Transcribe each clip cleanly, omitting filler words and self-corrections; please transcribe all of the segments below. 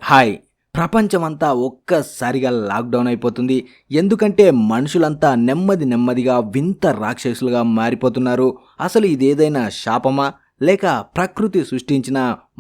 Hi! ప్రపంచమంతా ఒక్కసారిగా lockdown అయిపోతుంది. ఎందుకంటే మనుషులంతా నెమ్మదిగా వింత రాక్షసులుగా మారిపోతున్నారు. అసలు ఇదేదైనా శాపమా? లేక ప్రకృతి సృష్టించిన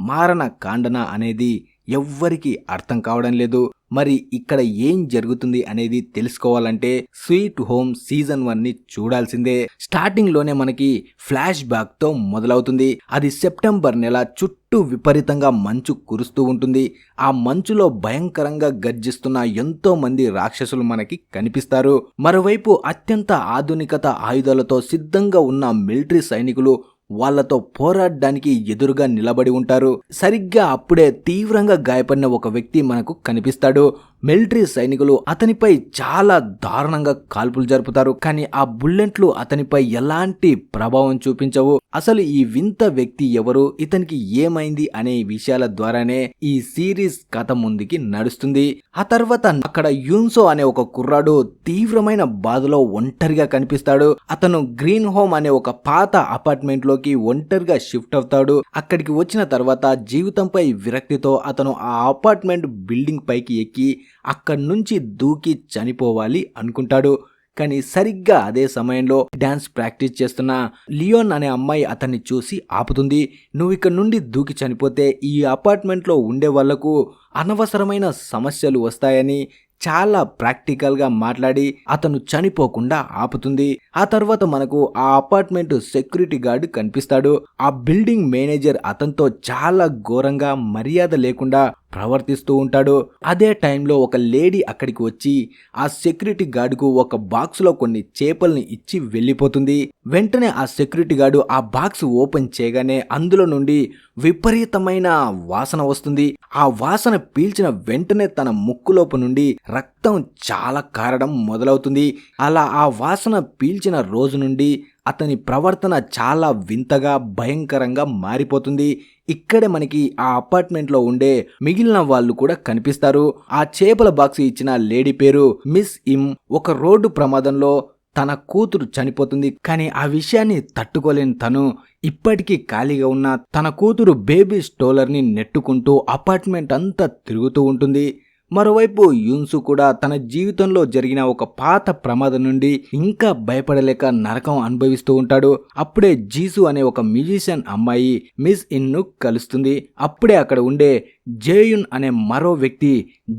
మారణ కాండనా అనేది ఎవ్వరికీ అర్థం కావడం లేదు. మరి ఇక్కడ ఏం జరుగుతుంది అనేది తెలుసుకోవాలంటే స్వీట్ హోమ్ సీజన్ 1ని చూడాల్సిందే. స్టార్టింగ్ లోనే మనకి ఫ్లాష్ బ్యాక్ తో మొదలవుతుంది. అది సెప్టెంబర్ నెల. చుట్టూ విపరీతంగా మంచు కురుస్తూ ఉంటుంది. ఆ మంచులో భయంకరంగా గర్జిస్తున్న ఎంతో మంది రాక్షసులు మనకి కనిపిస్తారు. మరోవైపు అత్యంత ఆధునికత ఆయుధాలతో సిద్ధంగా ఉన్న మిలిటరీ సైనికులు వాళ్లతో పోరాడడానికి ఎదురుగా నిలబడి ఉంటారు. సరిగ్గా అప్పుడే తీవ్రంగా గాయపడిన ఒక వ్యక్తి మనకు కనిపిస్తాడు. మిలిటరీ సైనికులు అతనిపై చాలా దారుణంగా కాల్పులు జరుపుతారు. కానీ ఆ బుల్లెట్లు అతనిపై ఎలాంటి ప్రభావం చూపించవు. అసలు ఈ వింత వ్యక్తి ఎవరు, ఇతనికి ఏమైంది అనే విషయాల ద్వారానే ఈ సిరీస్ కథ ముందుకి నడుస్తుంది. ఆ తర్వాత అక్కడ యూన్సో అనే ఒక కుర్రాడు తీవ్రమైన బాధలో ఒంటరిగా కనిపిస్తాడు. అతను గ్రీన్ హోమ్ అనే ఒక పాత అపార్ట్మెంట్ లోకి ఒంటరిగా షిఫ్ట్ అవుతాడు. అక్కడికి వచ్చిన తర్వాత జీవితంపై విరక్తితో అతను ఆ అపార్ట్మెంట్ బిల్డింగ్ పైకి ఎక్కి అక్కడి నుంచి దూకి చనిపోవాలి అనుకుంటాడు. కానీ సరిగ్గా అదే సమయంలో డాన్స్ ప్రాక్టీస్ చేస్తున్న లియోన్ అనే అమ్మాయి అతన్ని చూసి ఆపుతుంది. నువ్వు ఇక్కడ నుండి దూకి చనిపోతే ఈ అపార్ట్మెంట్లో ఉండే వాళ్లకు అనవసరమైన సమస్యలు వస్తాయని చాలా ప్రాక్టికల్గా మాట్లాడి అతను చనిపోకుండా ఆపుతుంది. ఆ తర్వాత మనకు ఆ అపార్ట్మెంట్ సెక్యూరిటీ గార్డ్ కనిపిస్తాడు. ఆ బిల్డింగ్ మేనేజర్ అతనితో చాలా ఘోరంగా మర్యాద లేకుండా ప్రవర్తిస్తూ ఉంటాడు. అదే టైంలో ఒక లేడీ అక్కడికి వచ్చి ఆ సెక్యూరిటీ గార్డుకు ఒక బాక్స్ లో కొన్ని చేపల్ని ఇచ్చి వెళ్ళిపోతుంది. వెంటనే ఆ సెక్యూరిటీ గార్డు ఆ బాక్స్ ఓపెన్ చేయగానే అందులో నుండి విపరీతమైన వాసన వస్తుంది. ఆ వాసన పీల్చిన వెంటనే తన ముక్కులోపు నుండి రక్తం చాలా కారడం మొదలవుతుంది. అలా ఆ వాసన పీల్చిన రోజు నుండి అతని ప్రవర్తన చాలా వింతగా భయంకరంగా మారిపోతుంది. ఇక్కడే మనకి ఆ అపార్ట్మెంట్లో ఉండే మిగిలిన వాళ్ళు కూడా కనిపిస్తారు. ఆ చేపల బాక్స్ ఇచ్చిన లేడీ పేరు మిస్ ఇమ్. ఒక రోడ్డు ప్రమాదంలో తన కూతురు చనిపోతుంది. కానీ ఆ విషయాన్ని తట్టుకోలేని తను ఇప్పటికీ ఖాళీగా ఉన్న తన కూతురు బేబీ స్టోలర్ని నెట్టుకుంటూ అపార్ట్మెంట్ అంతా తిరుగుతూ ఉంటుంది. మరోవైపు యూన్సు కూడా తన జీవితంలో జరిగిన ఒక పాత ప్రమాదం నుండి ఇంకా భయపడలేక నరకం అనుభవిస్తూ ఉంటాడు. అప్పుడే జీసు అనే ఒక మ్యూజిషియన్ అమ్మాయి మిస్ ఇన్ను కలుస్తుంది. అప్పుడే అక్కడ ఉండే జేయున్ అనే మరో వ్యక్తి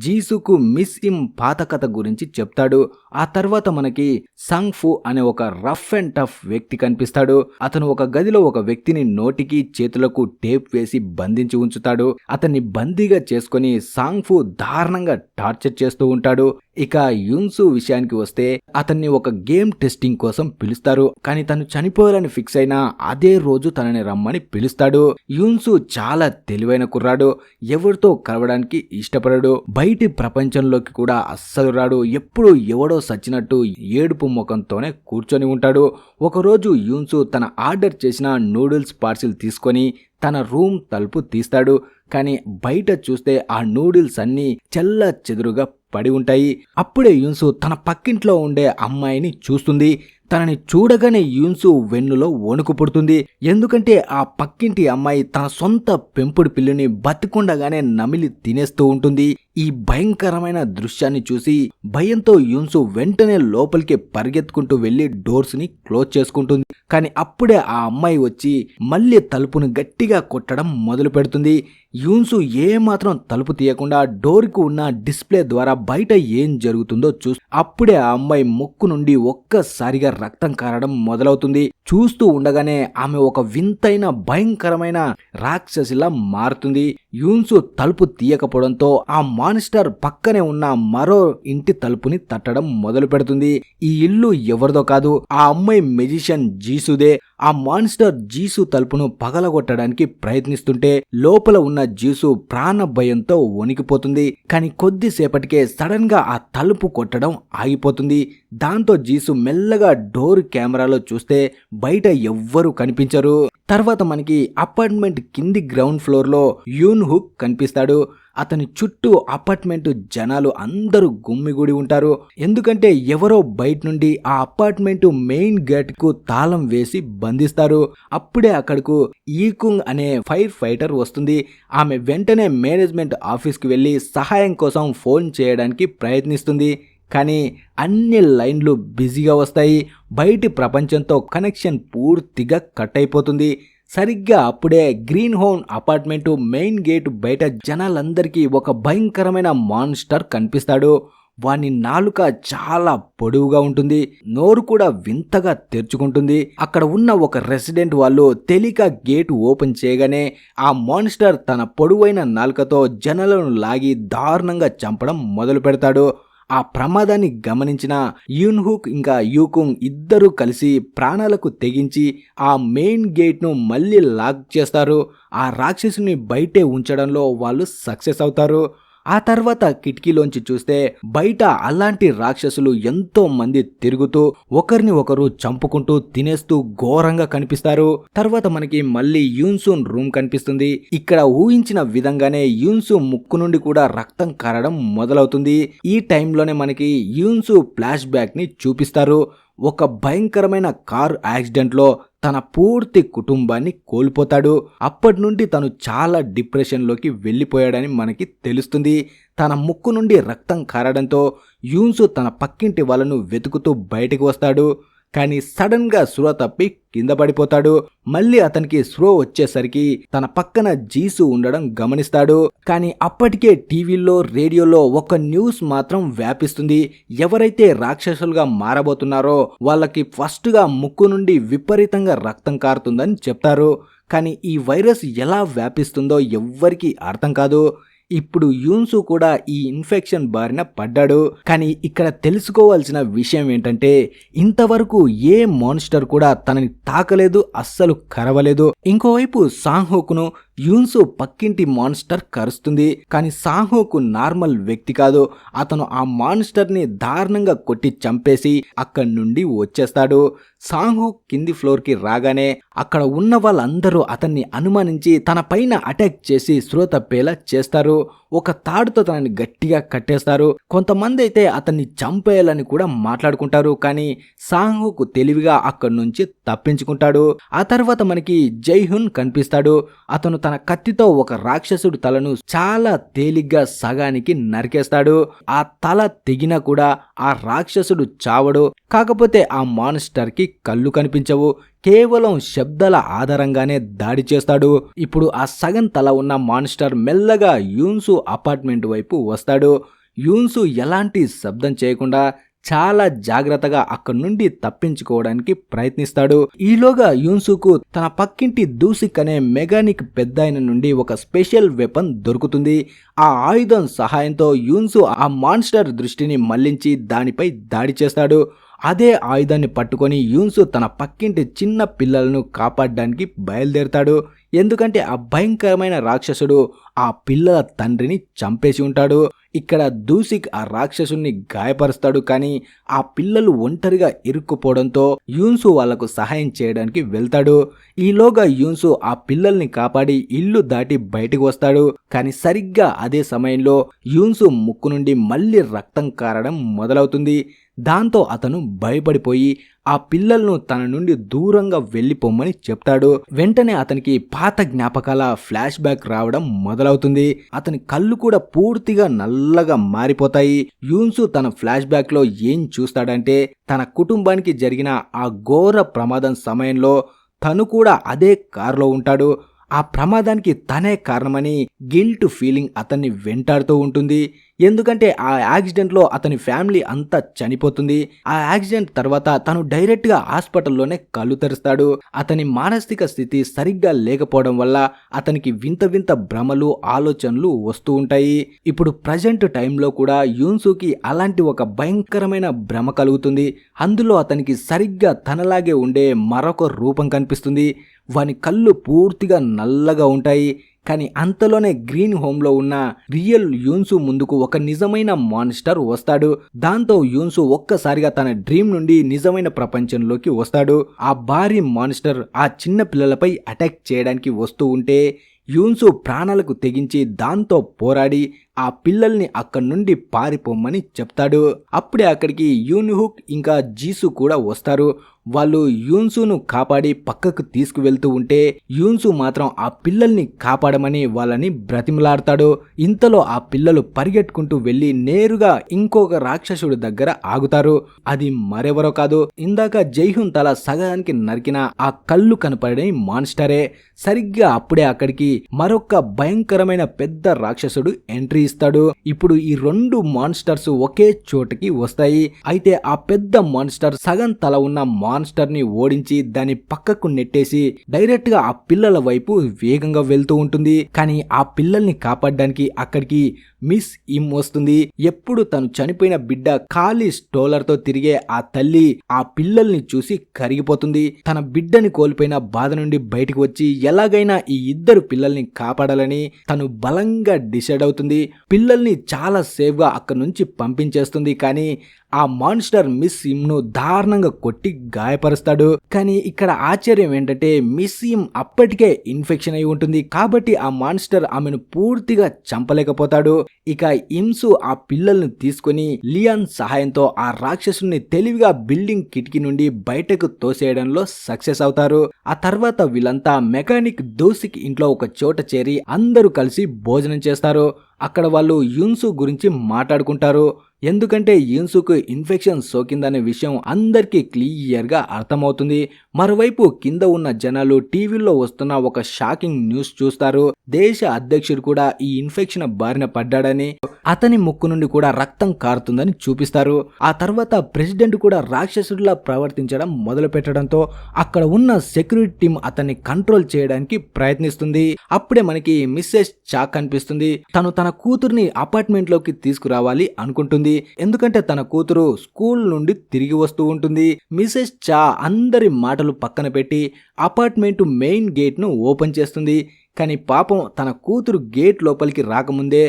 జీసుకు మిస్ ఇమ్ పాత కథ గురించి చెప్తాడు. ఆ తర్వాత మనకి సంగ్ ఫు అనే ఒక రఫ్ అండ్ టఫ్ వ్యక్తి కనిపిస్తాడు. అతను ఒక గదిలో ఒక వ్యక్తిని నోటికి చేతులకు టేప్ వేసి బంధించి ఉంచుతాడు. అతన్ని బందీగా చేసుకుని సాంగ్ ఫు దారుణంగా టార్చర్ చేస్తూ ఉంటాడు. ఇక యూన్సు విషయానికి వస్తే అతన్ని ఒక గేమ్ టెస్టింగ్ కోసం పిలుస్తారు. కానీ తను చనిపోవాలని ఫిక్స్ అయినా అదే రోజు తనని రమ్మని పిలుస్తాడు. యూన్సు చాలా తెలివైన కుర్రాడు. ఎవరితో కలవడానికి ఇష్టపడడు. బయటి ప్రపంచంలోకి కూడా అస్సలు రాడు. ఎప్పుడు ఎవడో సచ్చినట్టు ఏడుపు ముఖంతోనే కూర్చొని ఉంటాడు. ఒకరోజు యూన్సు తన ఆర్డర్ చేసిన నూడిల్స్ పార్సిల్ తీసుకొని తన రూమ్ తలుపు తీస్తాడు. కానీ బయట చూస్తే ఆ నూడిల్స్ అన్నీ చెల్లా చెదురుగా పడి ఉంటాయి. అప్పుడే యూన్సు తన పక్కింట్లో ఉండే అమ్మాయిని చూస్తుంది. తనని చూడగానే యూన్సు వెన్నులో వణుకు పుడుతుంది. ఎందుకంటే ఆ పక్కింటి అమ్మాయి తన సొంత పెంపుడు పిల్లిని బతికుండగానే నమిలి తినేస్తూ ఉంటుంది. ఈ భయంకరమైన దృశ్యాన్ని చూసి భయంతో యూన్సు వెంటనే లోపలికి పరిగెత్తుకుంటూ వెళ్లి డోర్స్ ని క్లోజ్ చేసుకుంటుంది. కానీ అప్పుడే ఆ అమ్మాయి వచ్చి మళ్ళీ తలుపును గట్టిగా కొట్టడం మొదలు పెడుతుంది. యూన్సు ఏమాత్రం తలుపు తీయకుండా డోర్కు ఉన్న డిస్ప్లే ద్వారా బయట ఏం జరుగుతుందో చూసి అప్పుడే ఆ అమ్మాయి ముక్కు నుండి ఒక్కసారిగా రక్తం కారడం మొదలవుతుంది. చూస్తూ ఉండగానే ఆమె ఒక వింతైన భయంకరమైన రాక్షసిలా మారుతుంది. యూన్సు తలుపు తీయకపోవడంతో ఆ మాన్స్టర్ పక్కనే ఉన్న మరో ఇంటి తలుపుని తట్టడం మొదలు పెడుతుంది. ఈ ఇల్లు ఎవరిదో కాదు, ఆ అమ్మాయి మెజిషియన్ జీసుదే. ఆ మాన్స్టర్ జీసు తలుపును పగలగొట్టడానికి ప్రయత్నిస్తుంటే లోపల ఉన్న జీసు ప్రాణ భయంతో వణికిపోతుంది. కానీ కొద్దిసేపటికే సడన్ గా ఆ తలుపు కొట్టడం ఆగిపోతుంది. దాంతో జీసు మెల్లగా డోర్ కెమెరాలో చూస్తే బయట ఎవ్వరూ కనిపించరు. తర్వాత మనకి అపార్ట్మెంట్ కింది గ్రౌండ్ ఫ్లోర్ లో యూన్ హుక్ కనిపిస్తాడు. అతని చుట్టూ అపార్ట్మెంట్ జనాలు అందరూ గుమ్మిగూడి ఉంటారు. ఎందుకంటే ఎవరో బయట నుండి ఆ అపార్ట్మెంట్ మెయిన్ గేట్ కు తాళం వేసి బంధిస్తారు. అప్పుడే అక్కడకు ఈకుంగ్ అనే ఫైర్ ఫైటర్ వస్తుంది. ఆమె వెంటనే మేనేజ్మెంట్ ఆఫీస్కి వెళ్ళి సహాయం కోసం ఫోన్ చేయడానికి ప్రయత్నిస్తుంది. కానీ అన్ని లైన్లు బిజీగా వస్తాయి. బయటి ప్రపంచంతో కనెక్షన్ పూర్తిగా కట్ అయిపోతుంది. సరిగ్గా అప్పుడే green home apartment main gate బయట జనాలందరికీ ఒక భయంకరమైన మాన్స్టర్ కనిపిస్తాడు. వాని నాలుక చాలా పొడవుగా ఉంటుంది. నోరు కూడా వింతగా తెరుచుకుంటుంది. అక్కడ ఉన్న ఒక రెసిడెంట్ వాళ్ళు తెలియక గేట్ ఓపెన్ చేయగానే ఆ మాన్స్టర్ తన పొడవైన నాలుకతో జనాలను లాగి దారుణంగా చంపడం మొదలు పెడతాడు. ఆ ప్రమాదాన్ని గమనించిన యూన్హుక్ ఇంకా యూకుంగ్ ఇద్దరూ కలిసి ప్రాణాలకు తెగించి ఆ మెయిన్ గేట్ను మళ్ళీ లాక్ చేస్తారు. ఆ రాక్షసుని బయటే ఉంచడంలో వాళ్ళు సక్సెస్ అవుతారు. ఆ తర్వాత కిటికీలోంచి చూస్తే బయట అలాంటి రాక్షసులు ఎంతో మంది తిరుగుతూ ఒకరిని ఒకరు చంపుకుంటూ తినేస్తూ ఘోరంగా కనిపిస్తారు. తర్వాత మనకి మళ్ళీ యూన్సూన్ రూమ్ కనిపిస్తుంది. ఇక్కడ ఊహించిన విధంగానే యూన్సు ముక్కు నుండి కూడా రక్తం కారడం మొదలవుతుంది. ఈ టైంలోనే మనకి యూన్సు ఫ్లాష్ బ్యాక్ ని చూపిస్తారు. ఒక భయంకరమైన కార్ యాక్సిడెంట్లో తన పూర్తి కుటుంబాన్ని కోల్పోతాడు. అప్పటి నుండి తను చాలా డిప్రెషన్లోకి వెళ్ళిపోయాడని మనకి తెలుస్తుంది. తన ముక్కు నుండి రక్తం కారడంతో యూన్సు తన పక్కింటి వాళ్ళను వెతుకుతూ బయటకు వస్తాడు. కానీ సడన్ గా స్పృహ తప్పి కింద పడిపోతాడు. మళ్ళీ అతనికి స్పృహ వచ్చేసరికి తన పక్కన జీసు ఉండడం గమనిస్తాడు. కానీ అప్పటికే టీవీలో రేడియోలో ఒక న్యూస్ మాత్రం వ్యాపిస్తుంది. ఎవరైతే రాక్షసులుగా మారబోతున్నారో వాళ్ళకి ఫస్ట్ గా ముక్కు నుండి విపరీతంగా రక్తం కారుతుందని చెప్తారు. కానీ ఈ వైరస్ ఎలా వ్యాపిస్తుందో ఎవ్వరికీ అర్థం కాదు. ఇప్పుడు యూన్సు కూడా ఈ ఇన్ఫెక్షన్ బారిన పడ్డాడు. కానీ ఇక్కడ తెలుసుకోవాల్సిన విషయం ఏంటంటే ఇంతవరకు ఏ మాన్స్టర్ కూడా తనని తాకలేదు, అస్సలు కరవలేదు. ఇంకోవైపు సాంగ్హోకును యూన్సు పక్కింటి మాన్స్టర్ కరుస్తుంది. కానీ సాంగ్హోకు నార్మల్ వ్యక్తి కాదు. అతను ఆ మాన్స్టర్ ని దారుణంగా కొట్టి చంపేసి అక్కడి నుండి వచ్చేస్తాడు. సాంగ్హోక్ కింది ఫ్లోర్ కి రాగానే అక్కడ ఉన్న వాళ్ళందరూ అతన్ని అనుమానించి తన పైన అటాక్ చేసి స్పృహ తప్పేలా చేస్తారు. ఒక తాడుతో తనని గట్టిగా కట్టేస్తారు. కొంతమంది అయితే అతన్ని చంపేయాలని కూడా మాట్లాడుకుంటారు. కానీ సాంగ్హోక్ తెలివిగా అక్కడి నుంచి తప్పించుకుంటాడు. ఆ తర్వాత మనకి జైహున్ కనిపిస్తాడు. అతను తన కత్తితో ఒక రాక్షసుడి తలను చాలా తేలిగ్గా సగానికి నరికేస్తాడు. ఆ తల తెగినా కూడా ఆ రాక్షసుడు చావడు. కాకపోతే ఆ మాన్స్టర్ కి కళ్ళు కనిపించవు. కేవలం శబ్దాల ఆధారంగానే దాడి చేస్తాడు. ఇప్పుడు ఆ సగం తల ఉన్న మాన్స్టర్ మెల్లగా యూన్సు అపార్ట్మెంట్ వైపు వస్తాడు. యూన్సు ఎలాంటి శబ్దం చేయకుండా చాలా జాగ్రత్తగా అక్కడి నుండి తప్పించుకోవడానికి ప్రయత్నిస్తాడు. ఈలోగా యూన్సుకు తన పక్కింటి దూసిక్ అనే మెకానిక్ పెద్దాయన నుండి ఒక స్పెషల్ వెపన్ దొరుకుతుంది. ఆ ఆయుధం సహాయంతో యూన్సు ఆ మాన్స్టర్ దృష్టిని మళ్లించి దానిపై దాడి చేస్తాడు. అదే ఆయుధాన్ని పట్టుకొని యూన్సు తన పక్కింటి చిన్న పిల్లలను కాపాడడానికి బయలుదేరతాడు. ఎందుకంటే ఆ భయంకరమైన రాక్షసుడు ఆ పిల్లల తండ్రిని చంపేసి ఉంటాడు. ఇక్కడ దూసిక్ ఆ రాక్షసుని గాయపరుస్తాడు. కానీ ఆ పిల్లలు ఒంటరిగా ఇరుక్కుపోవడంతో యూన్సు వాళ్లకు సహాయం చేయడానికి వెళ్తాడు. ఈలోగా యూన్సు ఆ పిల్లల్ని కాపాడి ఇల్లు దాటి బయటకు వస్తాడు. కానీ సరిగ్గా అదే సమయంలో యూన్సు ముక్కు నుండి మళ్ళీ రక్తం కారడం మొదలవుతుంది. దాంతో అతను భయపడిపోయి ఆ పిల్లలను తన నుండి దూరంగా వెళ్లిపోమ్మని చెప్తాడు. వెంటనే అతనికి పాత జ్ఞాపకాల ఫ్లాష్ బ్యాక్ రావడం మొదలవుతుంది. అతని కళ్ళు కూడా పూర్తిగా నల్లగా మారిపోతాయి. యూన్సు తన ఫ్లాష్ బ్యాక్ లో ఏం చూస్తాడంటే తన కుటుంబానికి జరిగిన ఆ ఘోర ప్రమాదం సమయంలో తను కూడా అదే కారులో ఉంటాడు. ఆ ప్రమాదానికి తనే కారణమని గిల్ట్ ఫీలింగ్ అతన్ని వెంటాడుతూ ఉంటుంది. ఎందుకంటే ఆ యాక్సిడెంట్లో అతని ఫ్యామిలీ అంతా చనిపోతుంది. ఆ యాక్సిడెంట్ తర్వాత తను డైరెక్ట్ గా హాస్పిటల్లోనే కళ్ళు తెరుస్తాడు. అతని మానసిక స్థితి సరిగ్గా లేకపోవడం వల్ల అతనికి వింత వింత భ్రమలు, ఆలోచనలు వస్తూ ఉంటాయి. ఇప్పుడు ప్రజెంట్ టైంలో కూడా యూన్సుకి అలాంటి ఒక భయంకరమైన భ్రమ కలుగుతుంది. అందులో అతనికి సరిగ్గా తనలాగే ఉండే మరొక రూపం కనిపిస్తుంది. వాని కళ్ళు పూర్తిగా నల్లగా ఉంటాయి. కానీ అంతలోనే గ్రీన్ హోమ్ లో ఉన్న రియల్ యూన్సు ముందుకు ఒక నిజమైన మాన్స్టర్ వస్తాడు. దాంతో యూన్సు ఒక్కసారిగా తన డ్రీమ్ నుండి నిజమైన ప్రపంచంలోకి వస్తాడు. ఆ భారీ మాన్స్టర్ ఆ చిన్న పిల్లలపై అటాక్ చేయడానికి వస్తూ ఉంటే యూన్సు ప్రాణాలకు తెగించి దాంతో పోరాడి ఆ పిల్లల్ని అక్కడి నుండి పారిపోమ్మని చెప్తాడు. అప్పుడే అక్కడికి యూన్హుక్ ఇంకా జీసు కూడా వస్తారు. వాళ్ళు యూన్సును కాపాడి పక్కకు తీసుకువెళ్తూ ఉంటే యూన్సు మాత్రం ఆ పిల్లల్ని కాపాడమని వాళ్ళని బ్రతిమలాడతాడు. ఇంతలో ఆ పిల్లలు పరిగెట్టుకుంటూ వెళ్లి నేరుగా ఇంకొక రాక్షసుడి దగ్గర ఆగుతారు. అది మరెవరో కాదు, ఇందాక జైహున్ తల సగానికి నరికిన ఆ కళ్ళు కనపడని మాన్స్టరే. సరిగ్గా అప్పుడే అక్కడికి మరొక భయంకరమైన పెద్ద రాక్షసుడు ఎంట్రీ ఇస్తాడు. ఇప్పుడు ఈ రెండు మాన్స్టర్స్ ఒకే చోటుకి వస్తాయి. అయితే ఆ పెద్ద మాన్స్టర్ సగం తల ఉన్న మాన్స్టర్ ని ఓడించి దాని పక్కకు నెట్టేసి డైరెక్ట్ గా ఆ పిల్లల వైపు వేగంగా వెళ్తూ ఉంటుంది. కానీ ఆ పిల్లల్ని కాపాడడానికి అక్కడికి మిస్ ఇమ్ వస్తుంది. ఎప్పుడు తను చనిపోయిన బిడ్డ ఖాళీ స్టోలర్ తో తిరిగే ఆ తల్లి ఆ పిల్లల్ని చూసి కరిగిపోతుంది. తన బిడ్డని కోల్పోయిన బాధ నుండి బయటకు వచ్చి ఎలాగైనా ఈ ఇద్దరు పిల్లల్ని కాపాడాలని తను బలంగా డిసైడ్ అవుతుంది. పిల్లల్ని చాలా సేఫ్ గా అక్కడి నుంచి పంపించేస్తుంది. కానీ ఆ మాన్స్టర్ మిస్ ఇమ్ ను దారుణంగా కొట్టి గాయపరుస్తాడు. కానీ ఇక్కడ ఆశ్చర్యం ఏంటంటే మిస్ ఇమ్ అప్పటికే ఇన్ఫెక్షన్ అయి ఉంటుంది. కాబట్టి ఆ మాన్స్టర్ ఆమెను పూర్తిగా చంపలేకపోతాడు. ఇక ఇమ్సు ఆ పిల్లల్ని తీసుకుని లియాన్ సహాయంతో ఆ రాక్షసుని తెలివిగా బిల్డింగ్ కిటికీ నుండి బయటకు తోసేయడంలో సక్సెస్ అవుతారు. ఆ తర్వాత వీళ్ళంతా మెకానిక్ దోసిక్ ఇంట్లో ఒక చోట చేరి అందరూ కలిసి భోజనం చేస్తారు. అక్కడ వాళ్ళు యూన్సు గురించి మాట్లాడుకుంటారు. ఎందుకంటే యూన్సుకు ఇన్ఫెక్షన్ సోకిందనే విషయం అందరికీ క్లియర్ గా అర్థమవుతుంది. మరోవైపు కింద ఉన్న జనాలు టీవీలో వస్తున్న ఒక షాకింగ్ న్యూస్ చూస్తారు. దేశ అధ్యక్షుడు కూడా ఈ ఇన్ఫెక్షన్ బారిన పడ్డాడని, అతని ముక్కు నుండి కూడా రక్తం కారుతుందని చూపిస్తారు. ఆ తర్వాత ప్రెసిడెంట్ కూడా రాక్షసుడిలా ప్రవర్తించడం మొదలు పెట్టడంతో అక్కడ ఉన్న సెక్యూరిటీ టీం అతన్ని కంట్రోల్ చేయడానికి ప్రయత్నిస్తుంది. అప్పుడే మనకి మిస్సెస్ చా కనిపిస్తుంది. తను తన కూతుర్ని అపార్ట్మెంట్ లోకి తీసుకురావాలి అనుకుంటుంది. ఎందుకంటే తన కూతురు స్కూల్ నుండి తిరిగి వస్తూ ఉంటుంది. మిసెస్ చా అందరి మాటలు పక్కన పెట్టి అపార్ట్మెంట్ మెయిన్ గేట్ ను ఓపెన్ చేస్తుంది. కానీ పాపం తన కూతురు గేట్ లోపలికి రాకముందే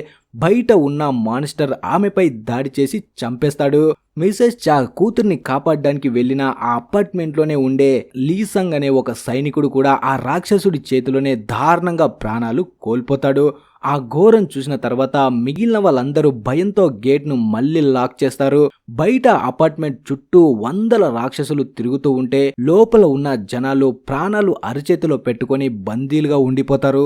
బయట ఉన్న మాన్స్టర్ ఆమెపై దాడి చేసి చంపేస్తాడు. మిసెస్ చా కూతుర్ని కాపాడడానికి వెళ్లిన ఆ అపార్ట్మెంట్ లోనే ఉండే లీసంగ్ అనే ఒక సైనికుడు కూడా ఆ రాక్షసుడి చేతిలోనే దారుణంగా ప్రాణాలు కోల్పోతాడు. ఆ ఘోరం చూసిన తర్వాత మిగిలిన వాళ్ళందరూ భయంతో గేట్ ను మళ్ళీ లాక్ చేస్తారు. బయట అపార్ట్మెంట్ చుట్టూ వందల రాక్షసులు తిరుగుతూ ఉంటే లోపల ఉన్న జనాలు ప్రాణాలు అరచేతిలో పెట్టుకొని బందీలుగా ఉండిపోతారు.